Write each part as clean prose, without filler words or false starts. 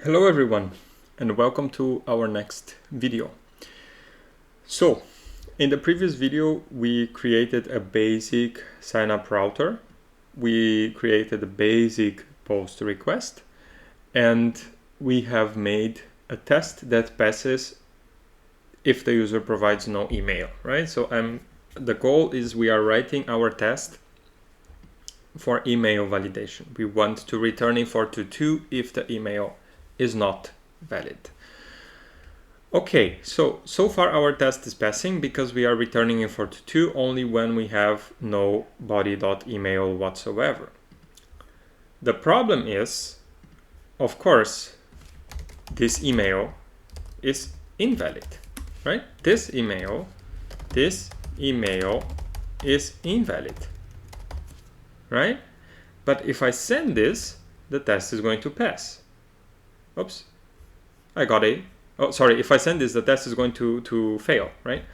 Hello everyone, and welcome to our next video. So, in the previous video we created a basic sign-up router, we created a basic post request, and we have made a test that passes if the user provides no email, right? So the goal is we are writing our test for email validation. We want to return a422 if the email is not valid. Okay, so far our test is passing because we are returning a422 only when we have no body.email whatsoever. The problem is, of course, this email is invalid, right? This email is invalid, right? But if I send this, the test is going to pass. Oops, I got a, oh, sorry, if I send this, the test is going to fail, right?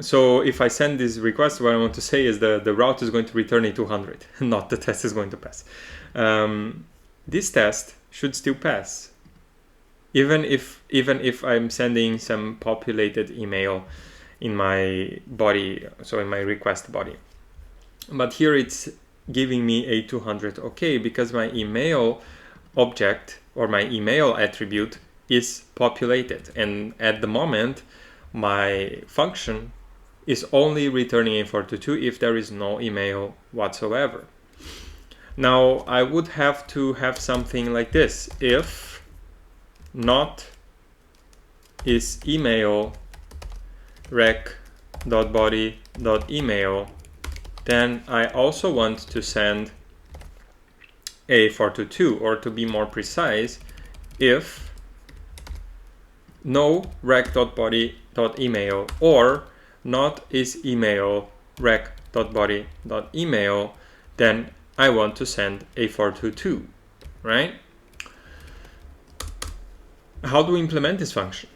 So if I send this request, what I want to say is the route is going to return a 200, not the test is going to pass. This test should still pass, even if I'm sending some populated email in my body, so in my request body. But here it's giving me a 200 okay, because my email object or my email attribute is populated, and at the moment my function is only returning a422 if there is no email whatsoever. Now I would have to have something like this: if not is email rec.body.email, then I also want to send a422, or to be more precise, if no rec.body.email or not is email rec.body.email, then I want to send a422, right? How do we implement this function?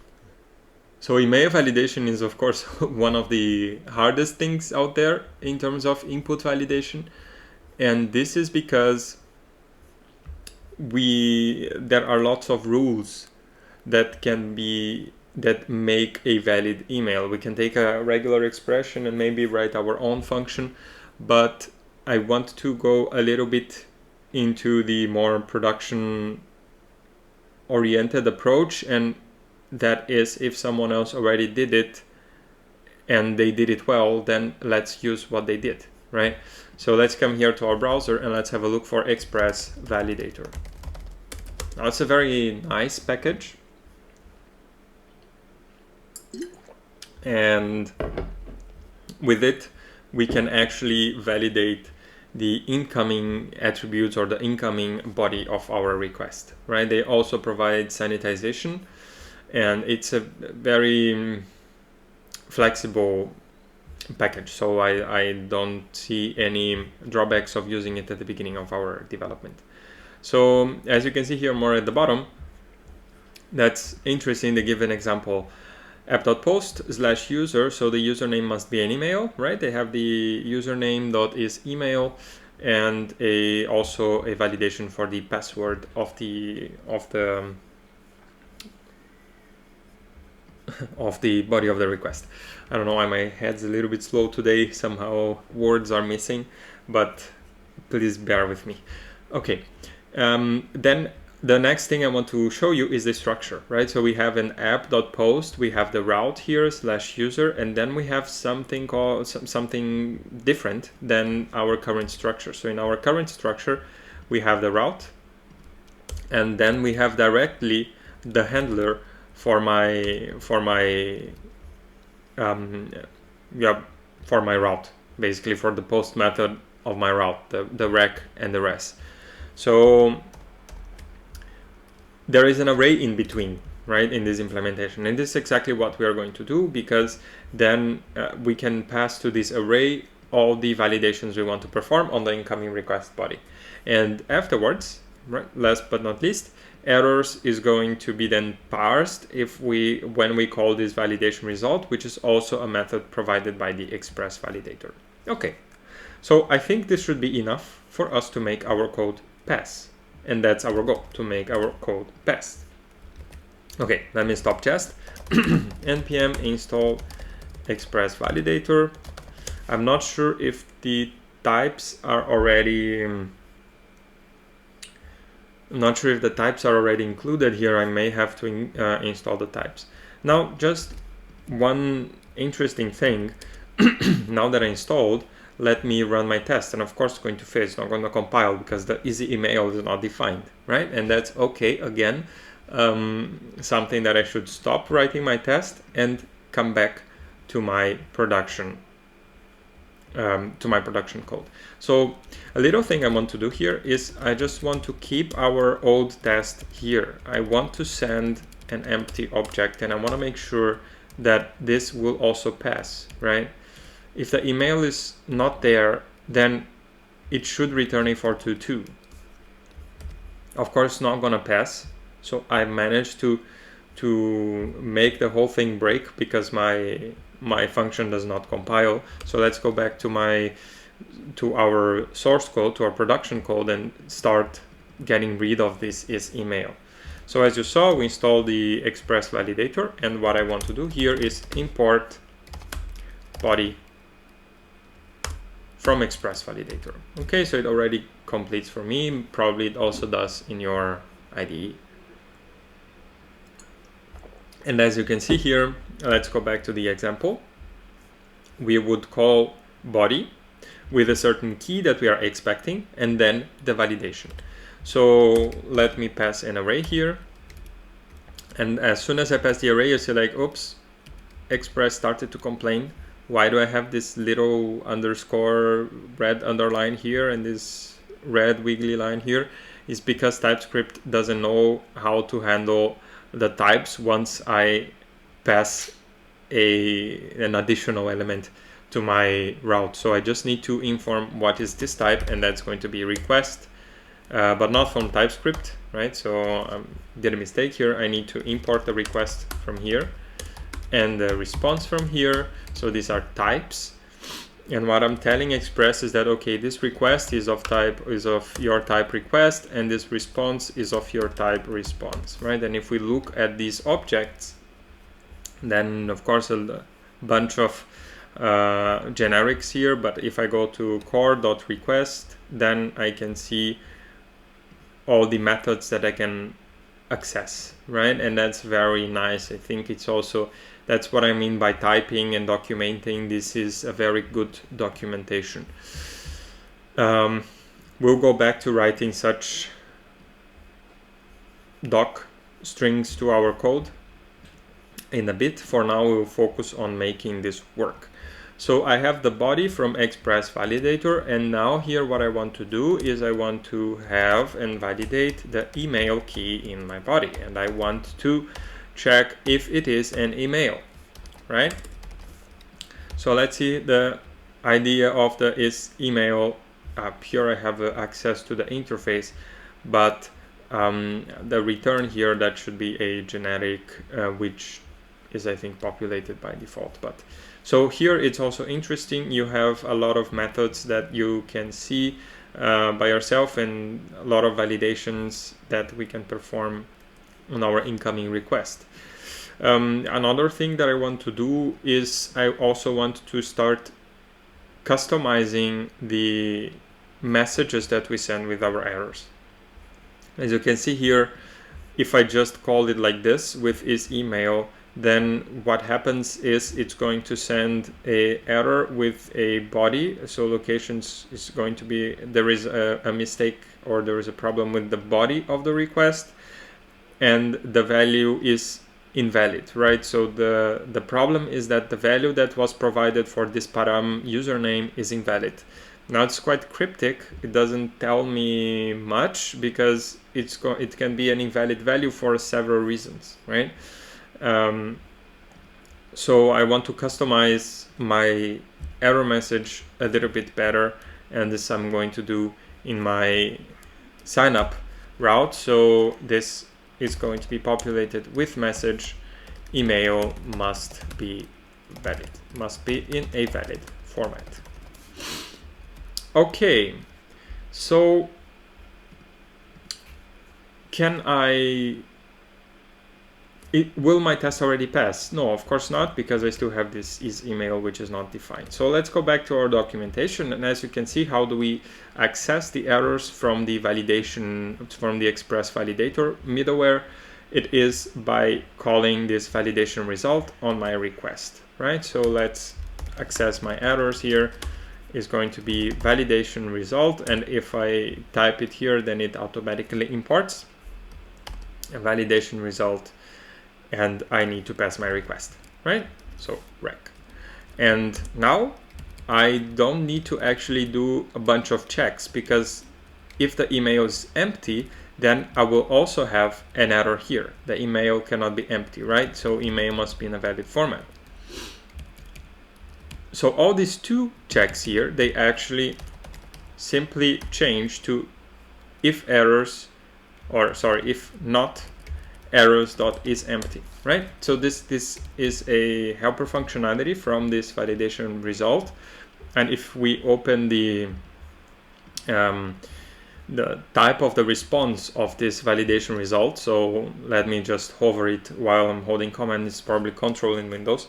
So email validation is of course one of the hardest things out there in terms of input validation, and this is because there are lots of rules that make a valid email. We can take a regular expression and maybe write our own function, but I want to go a little bit into the more production oriented approach, and that is, if someone else already did it and they did it well, then let's use what they did, right? So let's come here to our browser and let's have a look for express-validator. Now it's a very nice package, and with it we can actually validate the incoming attributes or the incoming body of our request, right? They also provide sanitization, and it's a very flexible package, so I don't see any drawbacks of using it at the beginning of our development. So as you can see here more at the bottom, that's interesting. They give an example: app.post/user, so the username must be an email, right? They have the username.is_email and also a validation for the password of the body of the request. I don't know why my head's a little bit slow today, somehow words are missing, but please bear with me. Okay, then the next thing I want to show you is the structure, right? So we have an app.post, we have the route here /user, and then we have something called something different than our current structure. So in our current structure we have the route, and then we have directly the handler for my route, basically for the post method of my route, the rec and the res. So there is an array in between, right, in this implementation, and this is exactly what we are going to do, because then we can pass to this array all the validations we want to perform on the incoming request body, and afterwards, right, last but not least, errors is going to be then parsed when we call this validation result, which is also a method provided by the express-validator. Okay, so I think this should be enough for us to make our code pass. And that's our goal, to make our code pass. Okay, let me stop jest. npm install express-validator. I'm not sure if the types are already included here. I may have to install the types. Now, just one interesting thing. Now that I installed, let me run my test, and of course it's going to fail. It's not going to compile because the easy email is not defined, right? And that's okay. Again, something that I should stop writing my test and come back to my production code. So a little thing I want to do here is I just want to keep our old test here. I want to send an empty object, and I want to make sure that this will also pass, right? If the email is not there, then it should return a 422. Of course, it's not gonna pass. So I managed to make the whole thing break because my function does not compile. So let's go back to our source code, to our production code, and start getting rid of this is email. So as you saw, we installed the express validator, and what I want to do here is import body from express validator. Okay, so it already completes for me. Probably it also does in your IDE. And as you can see here, let's go back to the example. We would call body with a certain key that we are expecting, and then the validation. So let me pass an array here. And as soon as I pass the array, you see like, oops, Express started to complain. Why do I have this little underscore red underline here and this red wiggly line here? Is because TypeScript doesn't know how to handle the types once I pass an additional element to my route. So I just need to inform what is this type, and that's going to be request, but not from TypeScript, right? So I did a mistake here. I need to import the request from here and the response from here. So these are types, and what I'm telling Express is that, okay, this request is of your type request, and this response is of your type response, right? And if we look at these objects, then of course a bunch of generics here, but if I go to core.request, then I can see all the methods that I can access, right? And that's very nice. I think it's also, that's what I mean by typing and documenting. This is a very good documentation. We'll go back to writing such doc strings to our code in a bit. For now, we'll focus on making this work. So I have the body from express validator, and now here what I want to do is I want to have and validate the email key in my body, and I want to check if it is an email, right? So let's see the idea of the is email up here. I have access to the interface, but the return here, that should be a generic, which is, I think, populated by default. But so here it's also interesting. You have a lot of methods that you can see by yourself, and a lot of validations that we can perform on our incoming request. Another thing that I want to do is I also want to start customizing the messages that we send with our errors. As you can see here, if I just call it like this with is email, then what happens is it's going to send a error with a body. So locations is going to be, there is a mistake or there is a problem with the body of the request, and the value is invalid, right? So the problem is that the value that was provided for this param username is invalid. Now it's quite cryptic. It doesn't tell me much because it can be an invalid value for several reasons, right? So I want to customize my error message a little bit better, and this I'm going to do in my sign up route. So this is going to be populated with message email must be valid, must be in a valid format. Okay, so will my test already pass? No, of course not, because I still have this is email which is not defined. So let's go back to our documentation, and as you can see, how do we access the errors from the validation, from the express validator middleware? It is by calling this validation result on my request, right? So let's access my errors here. Is going to be validation result, and if I type it here, then it automatically imports a validation result, and I need to pass my request, right? So rec. And now I don't need to actually do a bunch of checks, because if the email is empty, then I will also have an error here. The email cannot be empty, right? So email must be in a valid format. So all these two checks here, they actually simply change to if errors, or sorry, if not errors.isEmpty, right? So this is a helper functionality from this validation result. And if we open the type of the response of this validation result, so let me just hover it while I'm holding command, it's probably control in Windows.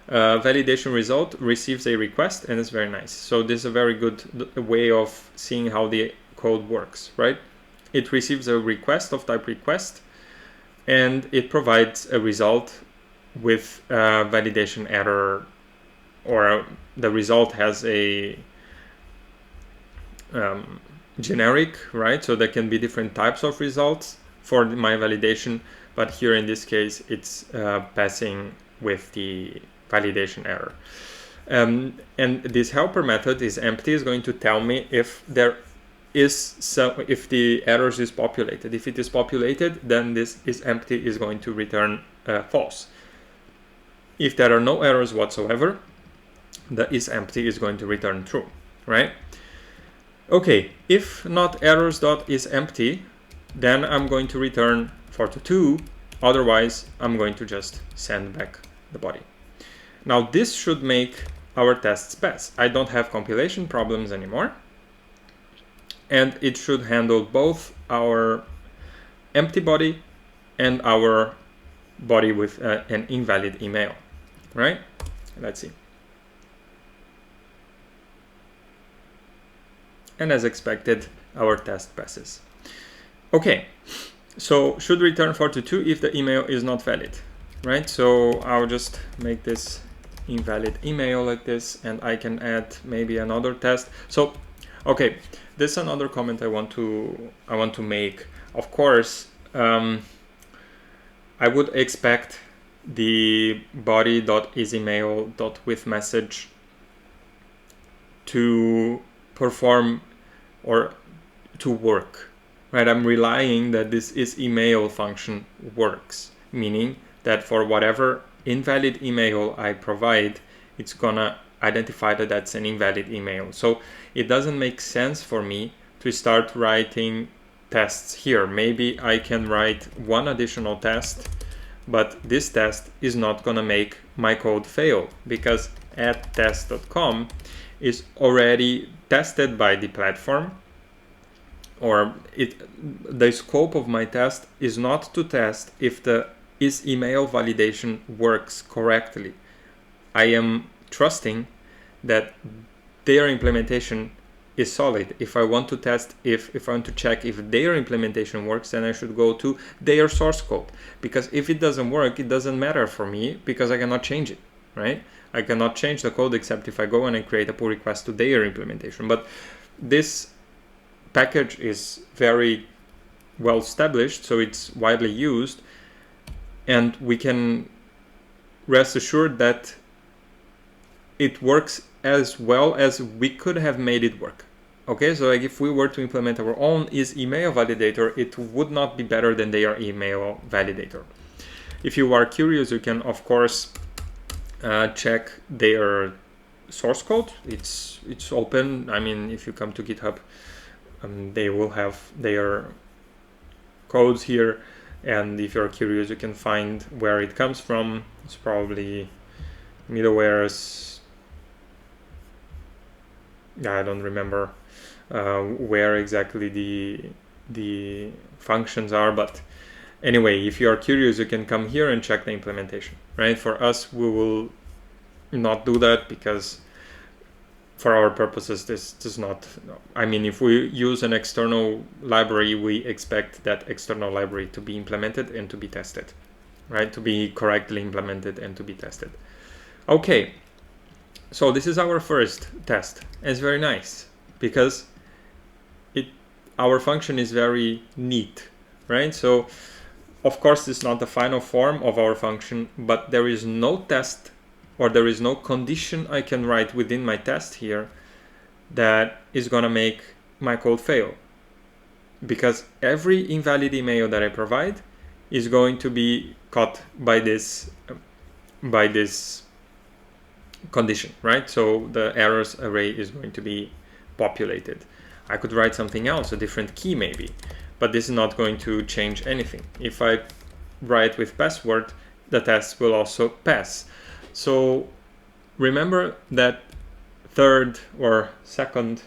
Validation result receives a request, and it's very nice. So this is a very good way of seeing how the code works, right? It receives a request of type request, and it provides a result with a validation error, or the result has a generic, right? So there can be different types of results for my validation, but here in this case, it's passing with the validation error. And this helper method is empty is going to tell me if there is if the errors is populated. If it is populated, then this is empty is going to return false. If there are no errors whatsoever, the is empty is going to return true, right? Okay, if not errors.isEmpty, then I'm going to return 42. Otherwise, I'm going to just send back the body. Now this should make our tests pass. I don't have compilation problems anymore. And it should handle both our empty body and our body with an invalid email, right? Let's see. And as expected, our test passes. Okay, so should return 42 if the email is not valid, right? So I'll just make this invalid email like this, and I can add maybe another test. So, okay, this is another comment I want to make. Of course, I would expect the body.isEmail.withMessage to perform or to work, right? I'm relying that this isEmail function works, meaning that for whatever invalid email I provide, it's gonna identify that that's an invalid email. So it doesn't make sense for me to start writing tests here. Maybe I can write one additional test, but this test is not gonna make my code fail, because @test.com is already tested by the platform, or the scope of my test is not to test if the isEmail validation works correctly. I am trusting that their implementation is solid. If I want to test, if I want to check if their implementation works, then I should go to their source code, because if it doesn't work, it doesn't matter for me, because I cannot change it, right? I cannot change the code except if I go and I create a pull request to their implementation. But this package is very well established, so it's widely used, and we can rest assured that it works as well as we could have made it work. Okay, so like if we were to implement our own isEmail validator, it would not be better than their email validator. If you are curious, you can of course check their source code. It's open. I mean, if you come to GitHub, they will have their codes here, and if you're curious, you can find where it comes from. It's probably middleware's, I don't remember where exactly the functions are, but anyway, if you are curious, you can come here and check the implementation, right? For us, we will not do that because for our purposes, this does not, I mean, if we use an external library, we expect that external library to be implemented and to be tested, right? To be correctly implemented and to be tested. Okay, so this is our first test. It's very nice because our function is very neat, right? So of course, it's not the final form of our function, but there is no test or there is no condition I can write within my test here that is going to make my code fail, because every invalid email that I provide is going to be caught by this condition, right? So the errors array is going to be populated. I could write something else, a different key maybe, but this is not going to change anything. If I write with password, the test will also pass. So remember that third or second,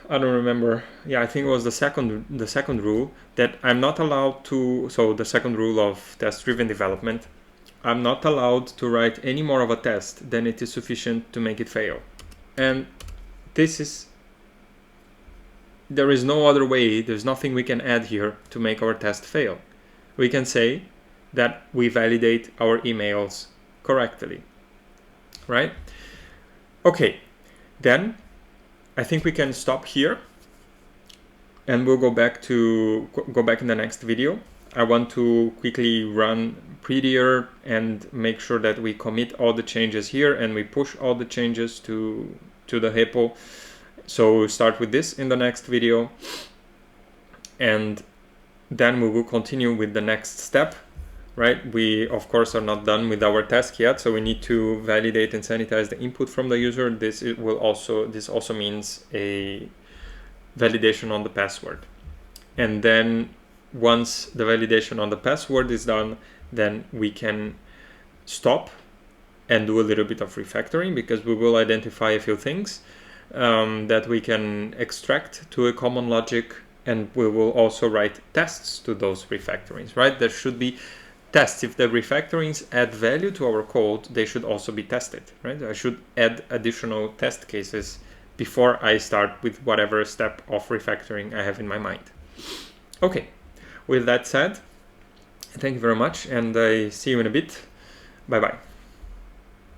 I don't remember. Yeah, I think it was the second rule, that I'm not allowed to, so the second rule of test-driven development, I'm not allowed to write any more of a test than it is sufficient to make it fail. And this is, there is no other way, there's nothing we can add here to make our test fail. We can say that we validate our emails correctly, right? Okay, then I think we can stop here and we'll go back in the next video. I want to quickly run prettier and make sure that we commit all the changes here and we push all the changes to the repo. So we'll start with this in the next video, and then we will continue with the next step, right? We of course are not done with our task yet, so we need to validate and sanitize the input from the user. This also means a validation on the password. And then once the validation on the password is done, then we can stop and do a little bit of refactoring, because we will identify a few things that we can extract to a common logic, and we will also write tests to those refactorings, right? There should be tests. If the refactorings add value to our code, they should also be tested, right? I should add additional test cases before I start with whatever step of refactoring I have in my mind. Okay, with that said, thank you very much, and I see you in a bit. Bye-bye.